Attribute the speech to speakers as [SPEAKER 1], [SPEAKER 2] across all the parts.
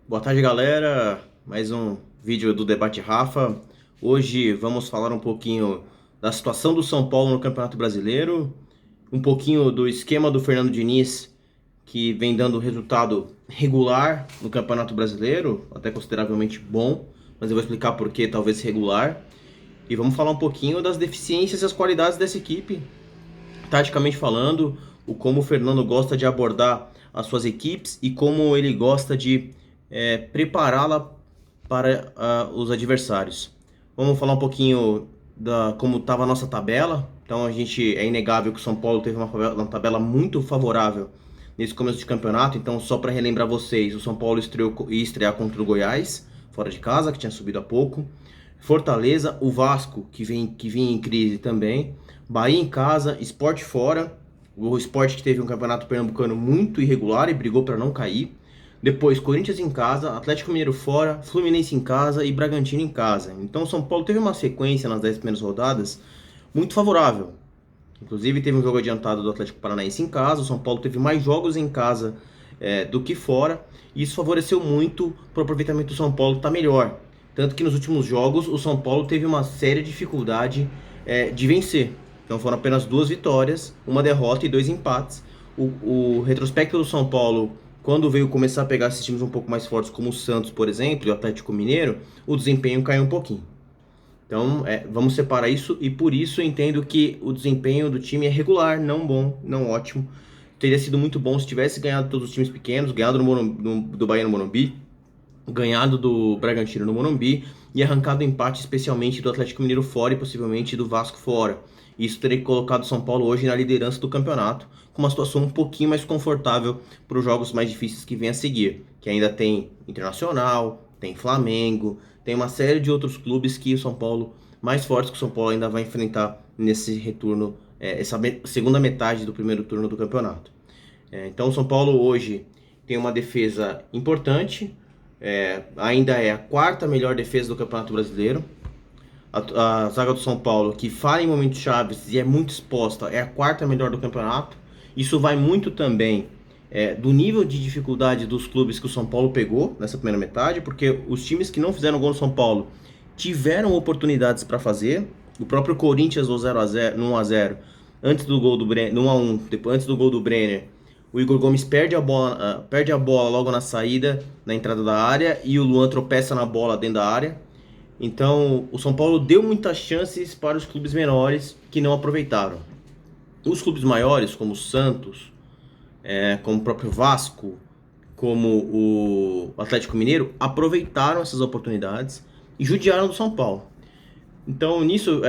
[SPEAKER 1] Boa tarde, galera. Mais um vídeo do Debate Rafa. Hoje vamos falar um pouquinho da situação do São Paulo no Campeonato Brasileiro, um pouquinho do esquema do Fernando Diniz, que vem dando resultado regular no Campeonato Brasileiro, até consideravelmente bom, mas eu vou explicar por que talvez regular. E vamos falar um pouquinho das deficiências e as qualidades dessa equipe, taticamente falando, o como o Fernando gosta de abordar as suas equipes e como ele gosta de prepará-la para os adversários. Vamos falar um pouquinho da como estava a nossa tabela. Então é inegável que o São Paulo teve uma tabela muito favorável nesse começo de campeonato. Então, só para relembrar vocês, o São Paulo ia estrear contra o Goiás, fora de casa, que tinha subido há pouco. Fortaleza, o Vasco, que vinha em crise também. Bahia em casa, Sport fora. O Sport que teve um campeonato pernambucano muito irregular e brigou para não cair. Depois, Corinthians em casa, Atlético Mineiro fora, Fluminense em casa e Bragantino em casa. Então, São Paulo teve uma sequência nas 10 primeiras rodadas muito favorável. Inclusive, teve um jogo adiantado do Atlético Paranaense em casa. O São Paulo teve mais jogos em casa do que fora. E isso favoreceu muito para o aproveitamento do São Paulo estar melhor. Tanto que nos últimos jogos, o São Paulo teve uma séria dificuldade de vencer. Então, foram apenas 2 vitórias, uma derrota e 2 empates. O retrospecto do São Paulo, quando veio começar a pegar esses times um pouco mais fortes, como o Santos, por exemplo, e o Atlético Mineiro, o desempenho caiu um pouquinho. Então, vamos separar isso, e por isso eu entendo que o desempenho do time é regular, não bom, não ótimo. Teria sido muito bom se tivesse ganhado todos os times pequenos, ganhado do Bahia no Morumbi, ganhado do Bragantino no Morumbi e arrancado o empate, especialmente do Atlético Mineiro fora e possivelmente do Vasco fora. Isso teria colocado o São Paulo hoje na liderança do campeonato, com uma situação um pouquinho mais confortável para os jogos mais difíceis que vêm a seguir, que ainda tem Internacional, tem Flamengo, tem uma série de outros clubes que o São Paulo, mais fortes que o São Paulo ainda vai enfrentar nesse retorno, essa segunda metade do primeiro turno do campeonato. Então o São Paulo hoje tem uma defesa importante, ainda é a quarta melhor defesa do Campeonato Brasileiro. A zaga do São Paulo, que falha em momentos chaves e é muito exposta, é a quarta melhor do campeonato. Isso vai muito também do nível de dificuldade dos clubes que o São Paulo pegou nessa primeira metade, porque os times que não fizeram gol no São Paulo tiveram oportunidades para fazer. O próprio Corinthians no 0-0, no 1-0, antes do gol do Brenner, no 1-1, depois antes do gol do Brenner, o Igor Gomes perde a bola logo na saída, na entrada da área, e o Luan tropeça na bola dentro da área. Então, o São Paulo deu muitas chances para os clubes menores que não aproveitaram. Os clubes maiores, como o Santos, como o próprio Vasco, como o Atlético Mineiro, aproveitaram essas oportunidades e judiaram do São Paulo. Então, nisso,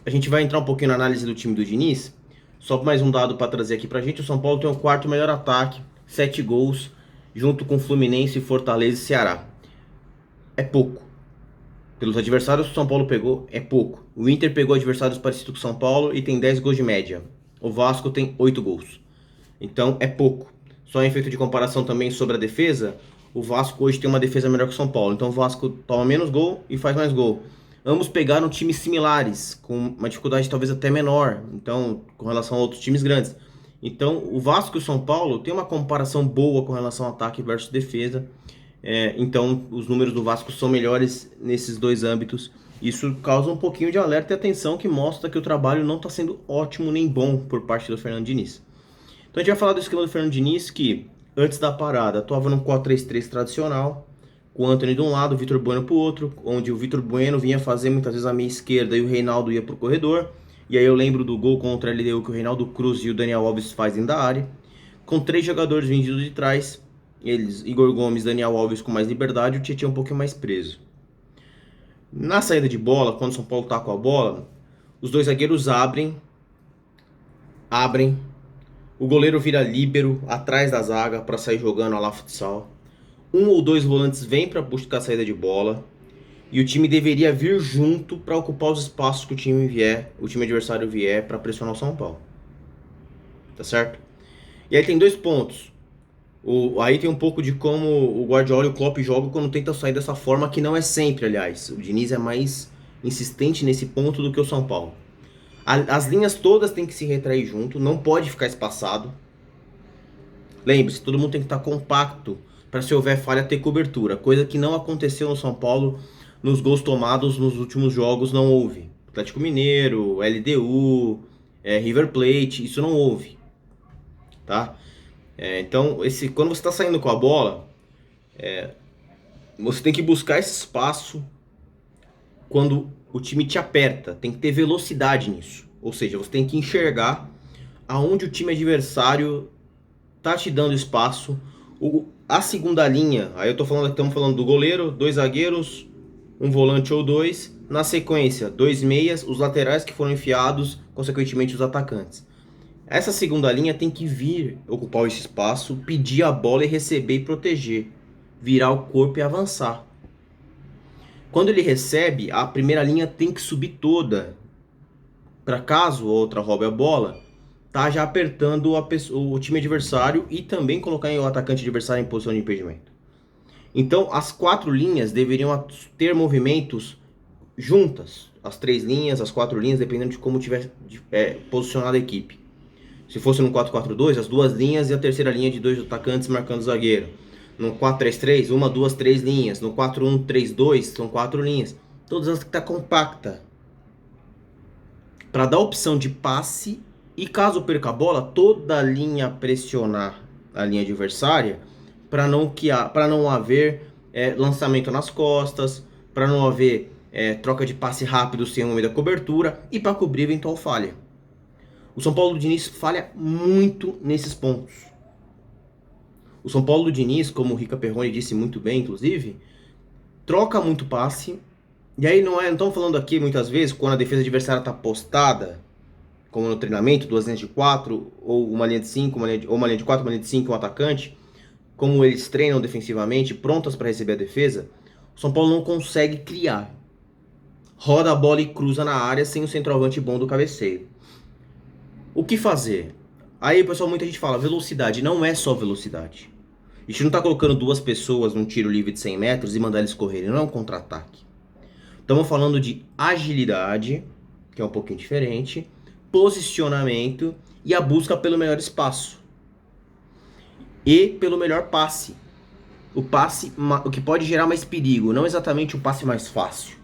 [SPEAKER 1] a gente vai entrar um pouquinho na análise do time do Diniz. Só mais um dado para trazer aqui pra gente. O São Paulo tem o quarto melhor ataque, 7 gols, junto com Fluminense, Fortaleza e Ceará. É pouco. Pelos adversários que o São Paulo pegou, é pouco. O Inter pegou adversários parecidos com o São Paulo e tem 10 gols de média. O Vasco tem 8 gols. Então é pouco. Só em efeito de comparação também sobre a defesa, o Vasco hoje tem uma defesa melhor que o São Paulo. Então o Vasco toma menos gol e faz mais gol. Ambos pegaram times similares, com uma dificuldade talvez até menor, então, com relação a outros times grandes. Então, o Vasco e o São Paulo tem uma comparação boa com relação ao ataque versus defesa. Então, os números do Vasco são melhores nesses dois âmbitos. Isso causa um pouquinho de alerta e atenção, que mostra que o trabalho não está sendo ótimo nem bom por parte do Fernando Diniz. Então, a gente vai falar do esquema do Fernando Diniz, que antes da parada atuava num 4-3-3 tradicional, com o Antony de um lado, o Vitor Bueno para o outro, onde o Vitor Bueno vinha fazer muitas vezes a meia esquerda e o Reinaldo ia para o corredor. E aí eu lembro do gol contra a LDU que o Reinaldo Cruz e o Daniel Alves fazem da área, com 3 jogadores vindos de trás, eles, Igor Gomes, Daniel Alves com mais liberdade, o Tietchan um pouquinho mais preso. Na saída de bola, quando o São Paulo tá com a bola, os dois zagueiros abrem, o goleiro vira líbero atrás da zaga para sair jogando a lá futsal. 1 ou 2 volantes vêm para buscar a saída de bola e o time deveria vir junto para ocupar os espaços que o time adversário vier para pressionar o São Paulo. Tá certo? E aí tem 2 pontos. Aí tem um pouco de como o Guardiola e o Klopp jogam quando tentam sair dessa forma, que não é sempre, aliás. O Diniz é mais insistente nesse ponto do que o São Paulo. As linhas todas têm que se retrair junto, não pode ficar espaçado. Lembre-se, todo mundo tem que estar compacto para se houver falha ter cobertura, coisa que não aconteceu no São Paulo nos gols tomados nos últimos jogos, não houve. Atlético Mineiro, LDU, River Plate, isso não houve, tá? Então, quando você está saindo com a bola, você tem que buscar esse espaço quando o time te aperta, tem que ter velocidade nisso. Ou seja, você tem que enxergar aonde o time adversário tá te dando espaço. A segunda linha, aí estamos falando do goleiro, 2 zagueiros, um volante ou 2. Na sequência, 2 meias, os laterais que foram enfiados, consequentemente os atacantes. Essa segunda linha tem que vir ocupar esse espaço, pedir a bola e receber e proteger. Virar o corpo e avançar. Quando ele recebe, a primeira linha tem que subir toda. Para caso outra roube a bola, tá já apertando o time adversário e também colocar o atacante adversário em posição de impedimento. Então, as 4 linhas deveriam ter movimentos juntas. As 3 linhas, as 4 linhas, dependendo de como tiver posicionada a equipe. Se fosse no 4-4-2, as 2 linhas e a terceira linha de 2 atacantes marcando o zagueiro. No 4-3-3, 1, 2, 3 linhas. No 4-1-3-2, são 4 linhas. Todas as que tá compacta. Para dar opção de passe e caso perca a bola, toda a linha pressionar a linha adversária para não haver lançamento nas costas, para não haver troca de passe rápido sem o meio da cobertura e para cobrir eventual falha. O São Paulo do Diniz falha muito nesses pontos. O São Paulo do Diniz, como o Rica Perrone disse muito bem, inclusive, troca muito passe. E aí não estamos falando aqui muitas vezes quando a defesa adversária está postada, como no treinamento, 2 linhas de 4, ou uma linha de 5, ou uma linha de 4, uma linha de 5, um atacante, como eles treinam defensivamente, prontas para receber a defesa, o São Paulo não consegue criar. Roda a bola e cruza na área sem o centroavante bom do cabeceio. O que fazer? Aí, pessoal, muita gente fala, velocidade. Não é só velocidade. A gente não está colocando 2 pessoas num tiro livre de 100 metros e mandar eles correrem. Não é um contra-ataque. Estamos falando de agilidade, que é um pouquinho diferente, posicionamento e a busca pelo melhor espaço. E pelo melhor passe. O que pode gerar mais perigo, não exatamente o passe mais fácil.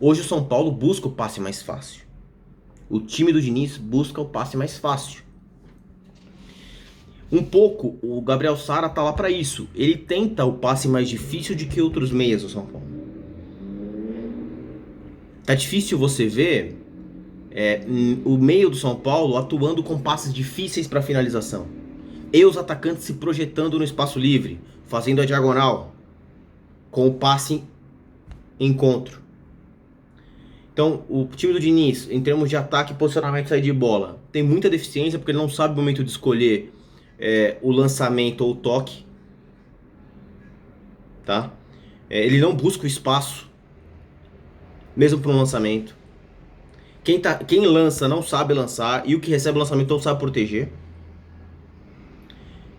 [SPEAKER 1] Hoje o São Paulo busca o passe mais fácil. O time do Diniz busca o passe mais fácil. Um pouco, o Gabriel Sara tá lá para isso. Ele tenta o passe mais difícil do que outros meias do São Paulo. Tá difícil você ver o meio do São Paulo atuando com passes difíceis para finalização. E os atacantes se projetando no espaço livre, fazendo a diagonal, com o passe encontro. Então, o time do Diniz, em termos de ataque, posicionamento e saída de bola, tem muita deficiência porque ele não sabe o momento de escolher o lançamento ou o toque. Tá? Ele não busca o espaço, mesmo para um lançamento. Quem lança não sabe lançar e o que recebe o lançamento não sabe proteger.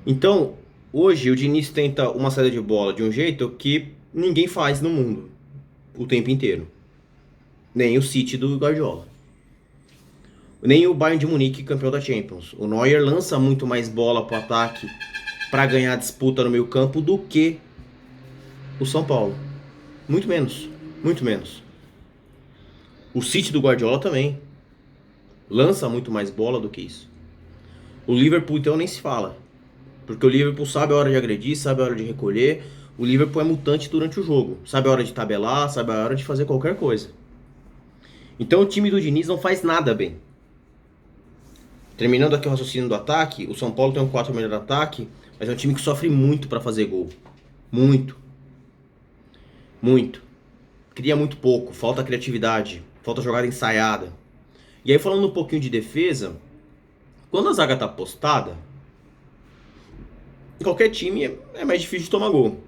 [SPEAKER 1] Então, hoje o Diniz tenta uma saída de bola de um jeito que ninguém faz no mundo o tempo inteiro. Nem o City do Guardiola. Nem o Bayern de Munique, campeão da Champions. O Neuer lança muito mais bola para o ataque para ganhar a disputa no meio campo do que o São Paulo. Muito menos. Muito menos. O City do Guardiola também lança muito mais bola do que isso. O Liverpool então nem se fala. Porque o Liverpool sabe a hora de agredir, sabe a hora de recolher. O Liverpool é mutante durante o jogo. Sabe a hora de tabelar, sabe a hora de fazer qualquer coisa. Então o time do Diniz não faz nada bem. Terminando aqui o raciocínio do ataque, o São Paulo tem um 4 melhor ataque, mas é um time que sofre muito para fazer gol. Muito. Muito. Cria muito pouco, falta criatividade, falta jogada ensaiada. E aí falando um pouquinho de defesa, quando a zaga tá postada, qualquer time é mais difícil de tomar gol.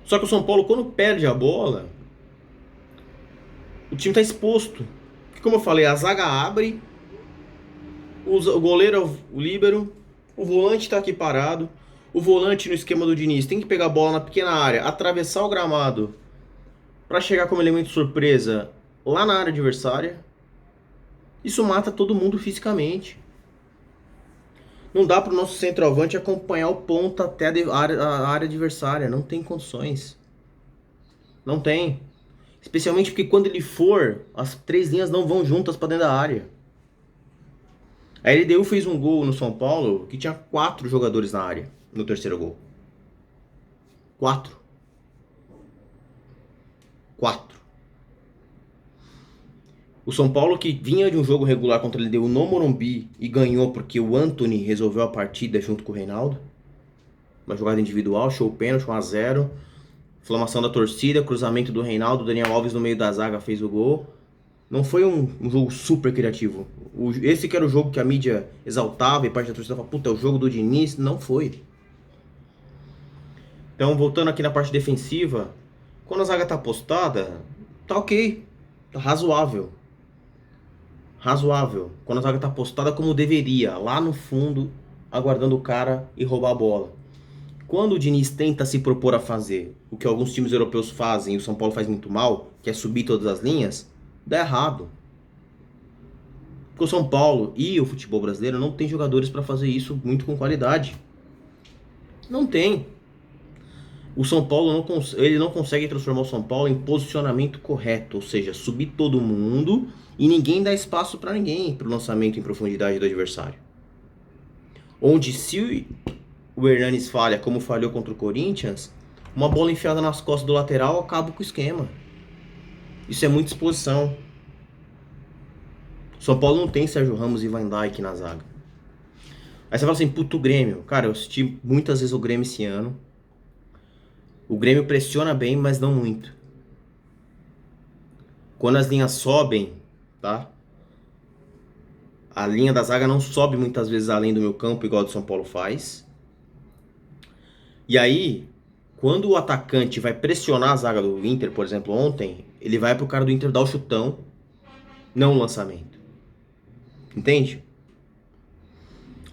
[SPEAKER 1] Só que o São Paulo, quando perde a bola, o time tá exposto. Porque, como eu falei, a zaga abre, o goleiro é o líbero, o volante tá aqui parado. O volante no esquema do Diniz tem que pegar a bola na pequena área, atravessar o gramado para chegar como elemento surpresa lá na área adversária. Isso mata todo mundo fisicamente. Não dá para o nosso centroavante acompanhar o ponta até a área adversária. Não tem condições. Não tem. Especialmente porque quando ele for, as três linhas não vão juntas para dentro da área. A LDU fez um gol no São Paulo que tinha 4 jogadores na área no terceiro gol. 4. 4. O São Paulo, que vinha de um jogo regular contra a LDU no Morumbi e ganhou porque o Antony resolveu a partida junto com o Reinaldo. Uma jogada individual, show pênalti, 1-0. Inflamação da torcida, cruzamento do Reinaldo, Daniel Alves no meio da zaga fez o gol. Não foi um jogo super criativo. Esse que era o jogo que a mídia exaltava e parte da torcida falava, puta, é o jogo do Diniz. Não foi. Então, voltando aqui na parte defensiva, quando a zaga tá postada, tá ok. Tá razoável. Razoável. Quando a zaga tá postada como deveria, lá no fundo, aguardando o cara e roubar a bola. Quando o Diniz tenta se propor a fazer o que alguns times europeus fazem e o São Paulo faz muito mal, que é subir todas as linhas, dá errado. Porque o São Paulo e o futebol brasileiro não tem jogadores para fazer isso muito com qualidade. Não tem. O São Paulo ele não consegue transformar o São Paulo em posicionamento correto, ou seja, subir todo mundo e ninguém dá espaço para ninguém para o lançamento em profundidade do adversário. Onde se o Hernanes falha como falhou contra o Corinthians, uma bola enfiada nas costas do lateral acaba com o esquema. Isso é muita exposição. São Paulo não tem Sérgio Ramos e Van Dijk na zaga. Aí você fala assim, puto Grêmio. Cara, eu assisti muitas vezes o Grêmio esse ano. O Grêmio pressiona bem, mas não muito. Quando as linhas sobem, tá? A linha da zaga não sobe muitas vezes além do meio campo, igual o do São Paulo faz. E aí, quando o atacante vai pressionar a zaga do Inter, por exemplo, ontem, ele vai pro cara do Inter dar o chutão, não o lançamento. Entende?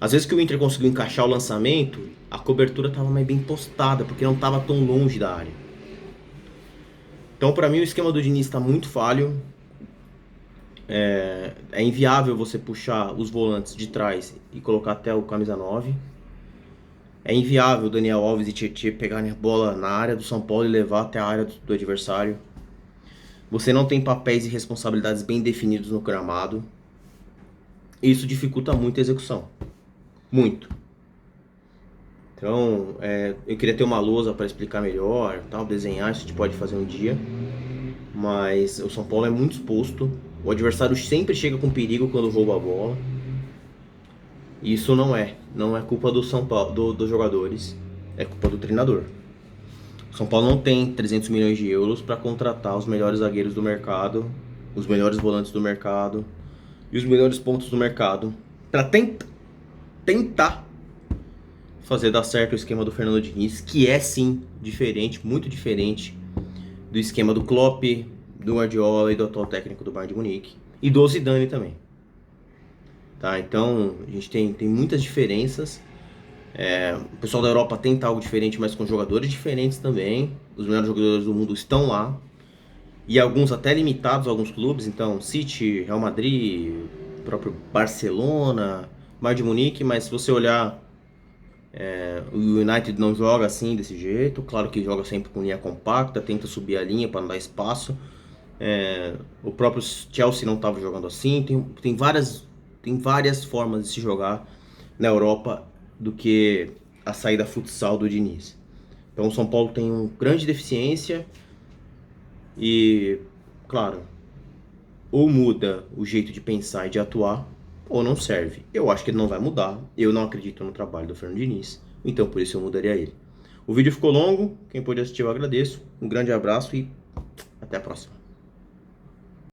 [SPEAKER 1] Às vezes que o Inter conseguiu encaixar o lançamento, a cobertura estava mais bem postada, porque não estava tão longe da área. Então, para mim, o esquema do Diniz está muito falho. É inviável você puxar os volantes de trás e colocar até o camisa 9. É inviável o Daniel Alves e Tietê pegarem a bola na área do São Paulo e levar até a área do adversário. Você não tem papéis e responsabilidades bem definidos no gramado. Isso dificulta muito a execução. Muito. Então, eu queria ter uma lousa para explicar melhor, tal, desenhar, isso a gente pode fazer um dia. Mas o São Paulo é muito exposto. O adversário sempre chega com perigo quando rouba a bola. Isso não é culpa do São Paulo, dos jogadores, é culpa do treinador. O São Paulo não tem 300 milhões de euros para contratar os melhores zagueiros do mercado, os melhores volantes do mercado e os melhores pontos do mercado para tentar fazer dar certo o esquema do Fernando Diniz, que é sim diferente, muito diferente do esquema do Klopp, do Guardiola e do atual técnico do Bayern de Munique e do Zidane também. Tá, então a gente tem muitas diferenças. O pessoal da Europa tenta algo diferente, mas com jogadores diferentes também. Os melhores jogadores do mundo estão lá. E alguns até limitados a alguns clubes. Então, City, Real Madrid, próprio Barcelona, Bayern de Munique. Mas se você olhar, o United não joga assim, desse jeito. Claro que joga sempre com linha compacta, tenta subir a linha para não dar espaço. O próprio Chelsea não estava jogando assim. Tem várias formas de se jogar na Europa do que a saída futsal do Diniz. Então o São Paulo tem uma grande deficiência e, claro, ou muda o jeito de pensar e de atuar, ou não serve. Eu acho que ele não vai mudar. Eu não acredito no trabalho do Fernando Diniz, então por isso eu mudaria ele. O vídeo ficou longo, quem pôde assistir eu agradeço. Um grande abraço e até a próxima.